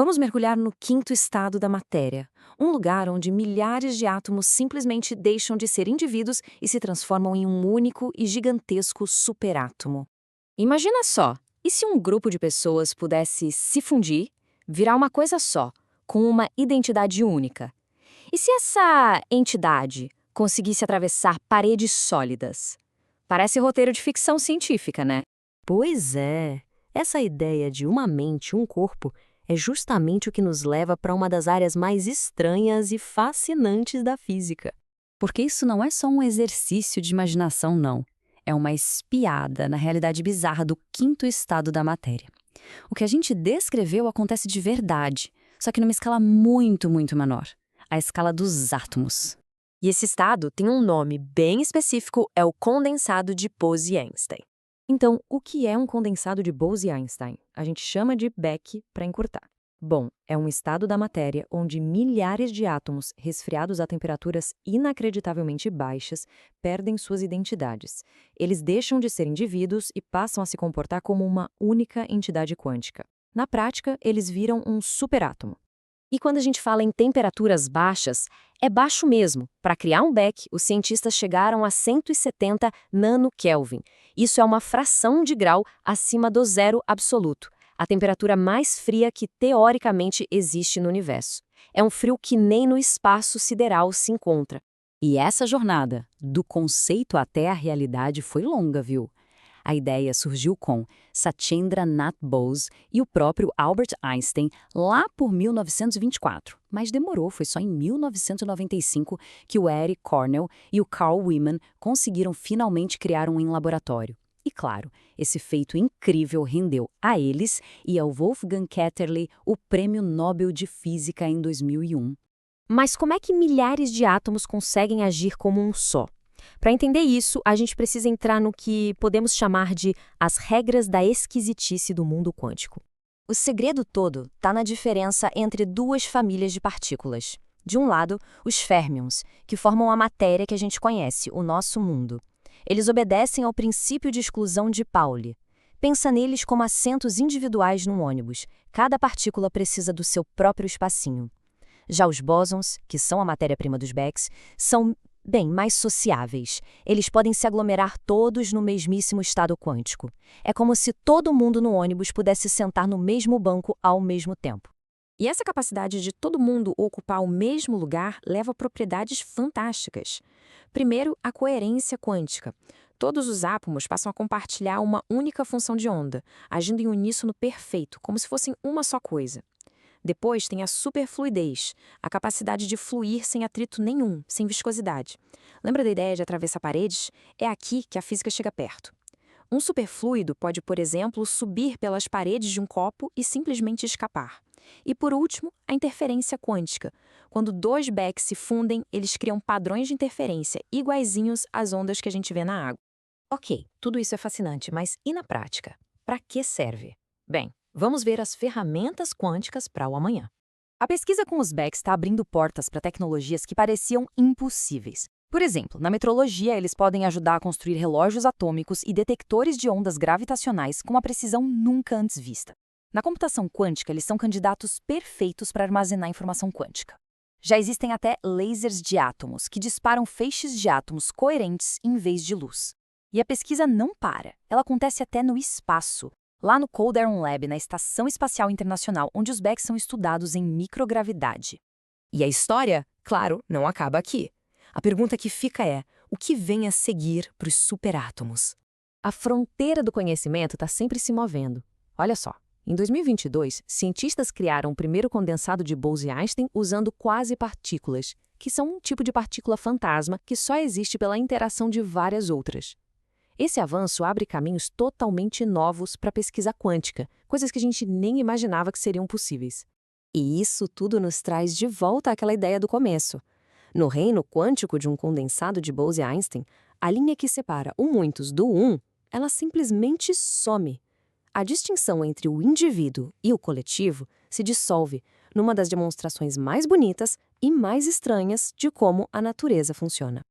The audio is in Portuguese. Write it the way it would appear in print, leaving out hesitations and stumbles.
Vamos mergulhar no quinto estado da matéria, um lugar onde milhares de átomos simplesmente deixam de ser indivíduos e se transformam em um único e gigantesco superátomo. Imagina só, e se um grupo de pessoas pudesse se fundir, virar uma coisa só, com uma identidade única? E se essa entidade conseguisse atravessar paredes sólidas? Parece roteiro de ficção científica, né? Pois é, essa ideia de uma mente, um corpo, é justamente o que nos leva para uma das áreas mais estranhas e fascinantes da física. Porque isso não é só um exercício de imaginação, não. É uma espiada na realidade bizarra do quinto estado da matéria. O que a gente descreveu acontece de verdade, só que numa escala muito, muito menor. A escala dos átomos. E esse estado tem um nome bem específico, é o condensado de Bose-Einstein. Então, o que é um condensado de Bose-Einstein? A gente chama de Beck para encurtar. Bom, é um estado da matéria onde milhares de átomos, resfriados a temperaturas inacreditavelmente baixas, perdem suas identidades. Eles deixam de ser indivíduos e passam a se comportar como uma única entidade quântica. Na prática, eles viram um superátomo. E quando a gente fala em temperaturas baixas, é baixo mesmo. Para criar um Beck, os cientistas chegaram a 170 nanokelvin. Isso é uma fração de grau acima do zero absoluto, a temperatura mais fria que teoricamente existe no universo. É um frio que nem no espaço sideral se encontra. E essa jornada, do conceito até a realidade, foi longa, viu? A ideia surgiu com Satyendra Nath Bose e o próprio Albert Einstein lá por 1924, mas demorou, foi só em 1995 que o Eric Cornell e o Carl Wieman conseguiram finalmente criar um em laboratório. E claro, esse feito incrível rendeu a eles e ao Wolfgang Ketterle o Prêmio Nobel de Física em 2001. Mas como é que milhares de átomos conseguem agir como um só? Para entender isso, a gente precisa entrar no que podemos chamar de as regras da esquisitice do mundo quântico. O segredo todo está na diferença entre duas famílias de partículas. De um lado, os férmions, que formam a matéria que a gente conhece, o nosso mundo. Eles obedecem ao princípio de exclusão de Pauli. Pensa neles como assentos individuais num ônibus. Cada partícula precisa do seu próprio espacinho. Já os bósons, que são a matéria-prima dos Becks, são mais sociáveis. Eles podem se aglomerar todos no mesmíssimo estado quântico. É como se todo mundo no ônibus pudesse sentar no mesmo banco ao mesmo tempo. E essa capacidade de todo mundo ocupar o mesmo lugar leva a propriedades fantásticas. Primeiro, a coerência quântica. Todos os átomos passam a compartilhar uma única função de onda, agindo em uníssono perfeito, como se fossem uma só coisa. Depois tem a superfluidez, a capacidade de fluir sem atrito nenhum, sem viscosidade. Lembra da ideia de atravessar paredes? É aqui que a física chega perto. Um superfluido pode, por exemplo, subir pelas paredes de um copo e simplesmente escapar. E por último, a interferência quântica. Quando dois Becks se fundem, eles criam padrões de interferência iguaizinhos às ondas que a gente vê na água. Ok, tudo isso é fascinante, mas e na prática? Para que serve? Bem, vamos ver as ferramentas quânticas para o amanhã. A pesquisa com os Becks está abrindo portas para tecnologias que pareciam impossíveis. Por exemplo, na metrologia, eles podem ajudar a construir relógios atômicos e detectores de ondas gravitacionais com uma precisão nunca antes vista. Na computação quântica, eles são candidatos perfeitos para armazenar informação quântica. Já existem até lasers de átomos, que disparam feixes de átomos coerentes em vez de luz. E a pesquisa não para, ela acontece até no espaço. Lá no Cold Iron Lab, na Estação Espacial Internacional, onde os Becks são estudados em microgravidade. E a história, claro, não acaba aqui. A pergunta que fica é, o que vem a seguir para os superátomos? A fronteira do conhecimento está sempre se movendo. Olha só, em 2022, cientistas criaram o primeiro condensado de Bose-Einstein usando quase-partículas, que são um tipo de partícula fantasma que só existe pela interação de várias outras. Esse avanço abre caminhos totalmente novos para a pesquisa quântica, coisas que a gente nem imaginava que seriam possíveis. E isso tudo nos traz de volta àquela ideia do começo. No reino quântico de um condensado de Bose-Einstein, a linha que separa o muitos do um, ela simplesmente some. A distinção entre o indivíduo e o coletivo se dissolve numa das demonstrações mais bonitas e mais estranhas de como a natureza funciona.